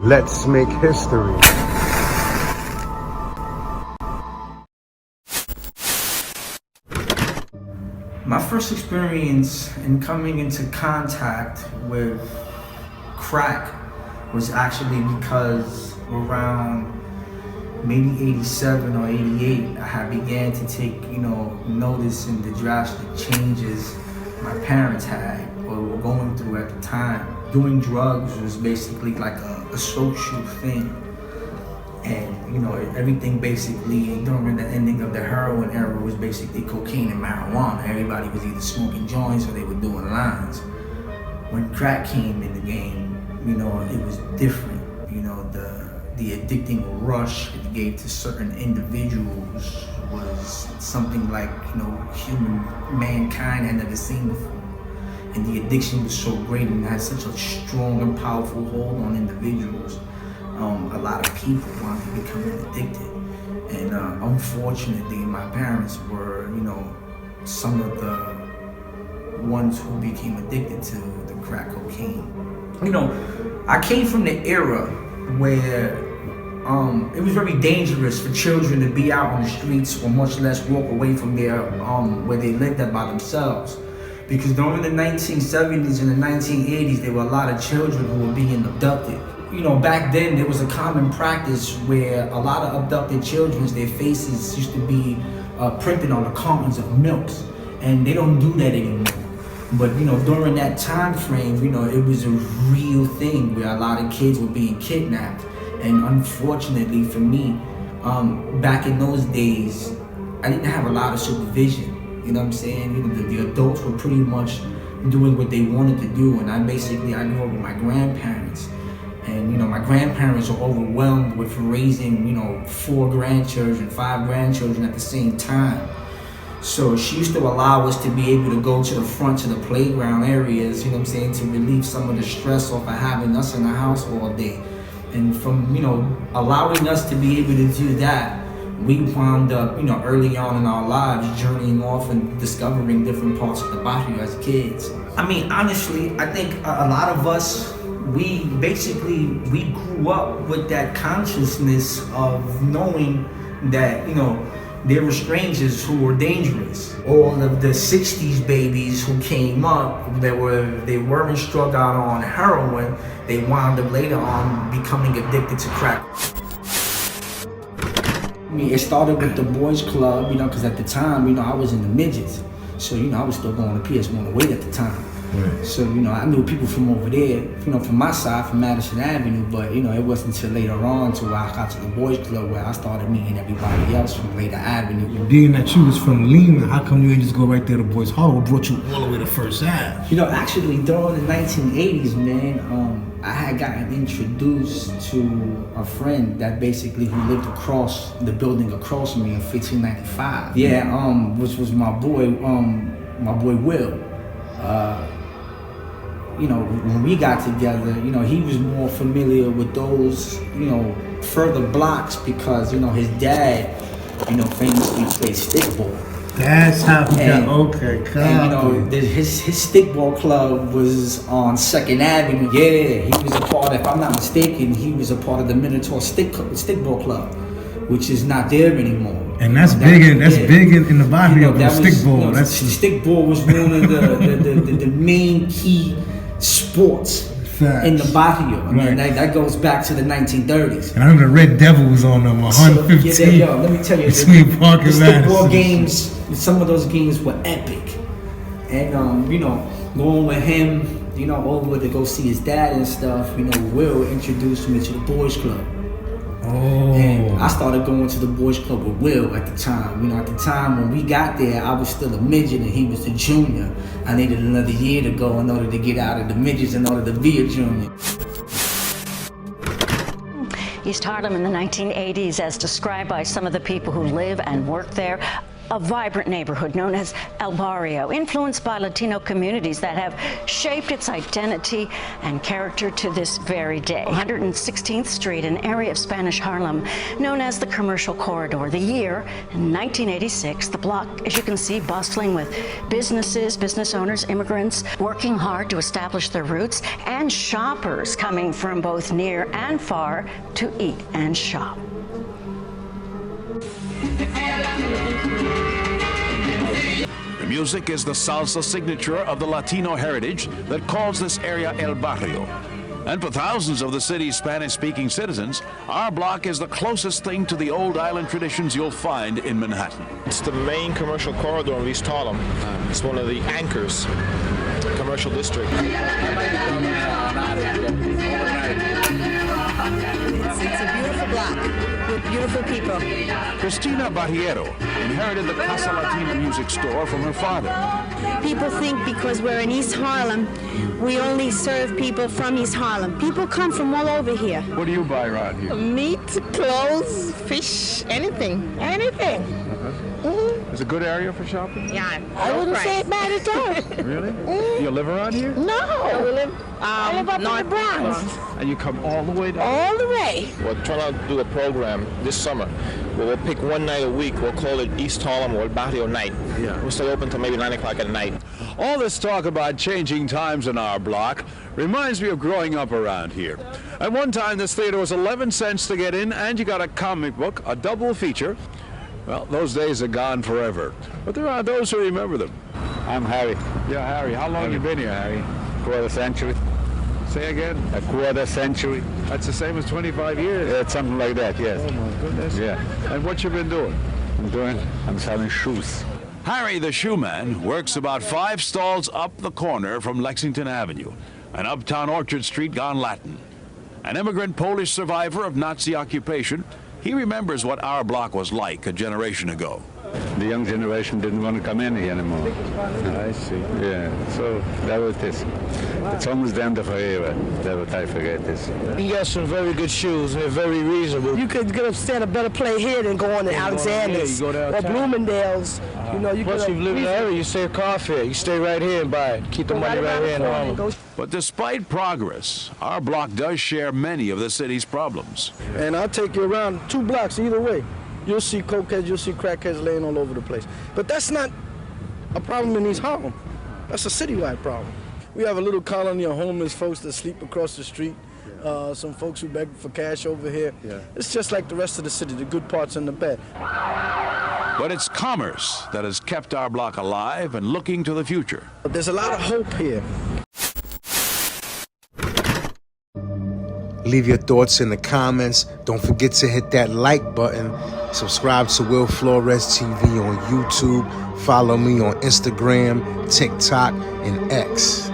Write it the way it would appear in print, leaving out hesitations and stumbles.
Let's make history. My first experience in coming into contact with crack was actually because around maybe 87 or 88, I had began to take, notice in the drastic changes my parents had or were going through at the time. Doing drugs was basically like a social thing. And, everything basically during the ending of the heroin era was basically cocaine and marijuana. Everybody was either smoking joints or they were doing lines. When crack came in the game, it was different. The addicting rush it gave to certain individuals was something like, human mankind had never seen before. And the addiction was so great and had such a strong and powerful hold on individuals. A lot of people wound up becoming addicted. And unfortunately, my parents were, some of the ones who became addicted to the crack cocaine. I came from the era where it was very dangerous for children to be out on the streets or much less walk away from their where they lived at by themselves. Because during the 1970s and the 1980s, there were a lot of children who were being abducted. Back then there was a common practice where a lot of abducted children, their faces used to be printed on the cartons of milks, and they don't do that anymore. But during that time frame, it was a real thing where a lot of kids were being kidnapped. And unfortunately for me, back in those days, I didn't have a lot of supervision. You know what I'm saying? The adults were pretty much doing what they wanted to do, and I grew up with my grandparents. And my grandparents were overwhelmed with raising 4 grandchildren, 5 grandchildren at the same time. So she used to allow us to be able to go to the front to the playground areas, to relieve some of the stress off of having us in the house all day. And from allowing us to be able to do that, we wound up early on in our lives journeying off and discovering different parts of the Barrio as kids. I mean, honestly, I think a lot of us, we grew up with that consciousness of knowing that, there were strangers who were dangerous. All of the 60s babies who came up, they weren't struck out on heroin, they wound up later on becoming addicted to crack. I mean, it started with the boys club, because at the time, I was in the midgets. So, I was still going to PS1 away at the time. Right. So, I knew people from over there, from my side, from Madison Avenue, but, it wasn't until later on to where I got to the boys club where I started meeting everybody else from later Avenue. Being that you was from Lima, how come you didn't just go right there to Boys Hall? What brought you all the way to First Ave? Actually, during the 1980s, man, I had gotten introduced to a friend that basically who lived across the building across from me in 1595. Yeah, which was my boy Will. When we got together, he was more familiar with those, further blocks because, his dad, famously played stickball. That's how he got, okay, and, his stickball club was on 2nd Avenue. Yeah, he was a part of, if I'm not mistaken, he was a part of the Minotaur stickball club, which is not there anymore. And that's big in the Barrio, stickball. Stickball was one of the main key sports in the Barrio. I mean, that goes back to the 1930s. And I remember the Red Devil was on them 115. Let me tell you, the stickball games, some of those games were epic. And going with him, over to go see his dad and stuff, Will introduced me to the boys club. Oh. And I started going to the boys club with Will at the time. At the time when we got there, I was still a midget and he was a junior. I needed another year to go in order to get out of the midgets in order to be a junior. East Harlem in the 1980s, as described by some of the people who live and work there, a vibrant neighborhood known as El Barrio, influenced by Latino communities that have shaped its identity and character to this very day. 116th Street, an area of Spanish Harlem known as the Commercial Corridor. The year, in 1986, the block, as you can see, bustling with businesses, business owners, immigrants working hard to establish their roots, and shoppers coming from both near and far to eat and shop. The music is the salsa signature of the Latino heritage that calls this area El Barrio. And for thousands of the city's Spanish-speaking citizens, our block is the closest thing to the old island traditions you'll find in Manhattan. It's the main commercial corridor in East Harlem. It's one of the anchors, commercial district. It's a beautiful block with beautiful people. Cristina Barrio inherited the Casa Latina music store from her father. People think because we're in East Harlem, we only serve people from East Harlem. People come from all over here. What do you buy around here? Meat, clothes, fish, anything. Anything. It's a good area for shopping? Yeah. I wouldn't say it bad at all. Really? Do you live around here? No. I live up in the Bronx. And you come all the way down? All the way. We're trying to do a program this summer where we'll pick one night a week. We'll call it East Harlem or El Barrio Night. Yeah. We'll stay open till maybe 9 o'clock at night. All this talk about changing times in our block reminds me of growing up around here. At one time, this theater was 11 cents to get in, and you got a comic book, a double feature. Well, those days are gone forever. But there are those who remember them. I'm Harry. Yeah, Harry. How long have you been here, Harry? Quarter century. Say again? A quarter century. That's the same as 25 years. Yeah, something like that, yes. Oh, my goodness. Yeah. And what you been doing? I'm selling shoes. Harry the Shoeman works about 5 stalls up the corner from Lexington Avenue and uptown Orchard Street gone Latin. An immigrant Polish survivor of Nazi occupation, he remembers what our block was like a generation ago. The young generation didn't want to come in here anymore. I see. Yeah, so that was this. It's almost the end of our era. That what I forget this. You got some very good shoes, and they're very reasonable. You could get stand a better play here than going to Alexander's or Bloomingdale's. You know, you Plus, you've lived in the area, you save car fare. You stay right here and buy it. Keep the money right here in Harlem. But despite progress, our block does share many of the city's problems. And I'll take you around 2 blocks either way. You'll see cokeheads, you'll see crackheads laying all over the place. But that's not a problem in East Harlem. That's a citywide problem. We have a little colony of homeless folks that sleep across the street. Some folks who beg for cash over here. Yeah. It's just like the rest of the city, the good parts and the bad. But it's commerce that has kept our block alive and looking to the future. But there's a lot of hope here. Leave your thoughts in the comments. Don't forget to hit that like button. Subscribe to Will Flores TV on YouTube. Follow me on Instagram, TikTok, and X.